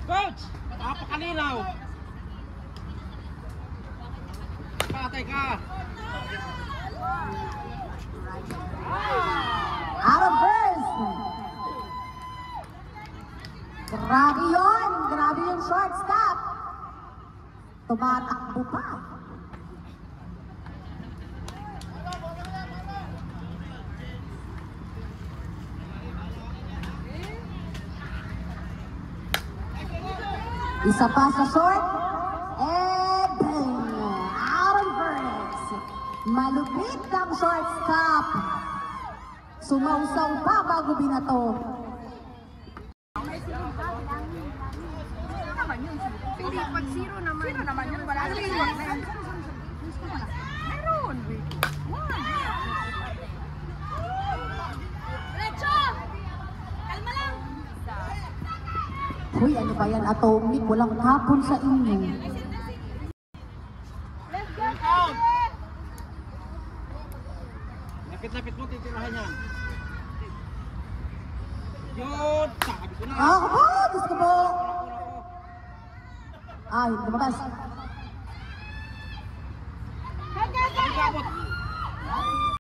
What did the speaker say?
Coach! Napakalinaw! Patay ka! Out of burst! Grabe yun! Grabe yung shortstop! Tumatakbo pa! Isa pa sa short. And out of burst. Malupit ang shortstop. Sumausaw pa bago binato. Hindi, pag zero naman. Zero naman yun. Wala na iwan na yan. Meron. Diretso! Kalma lang! Uy, ano ba yan, Atomic? Walang hapon sa inyo. Let's go! Out! Lapit-lapit mo, titirahan yan. Yun! Sabi ko na! Ako po! Gusto mo! Ay, lumabas. Hanggang! Abot!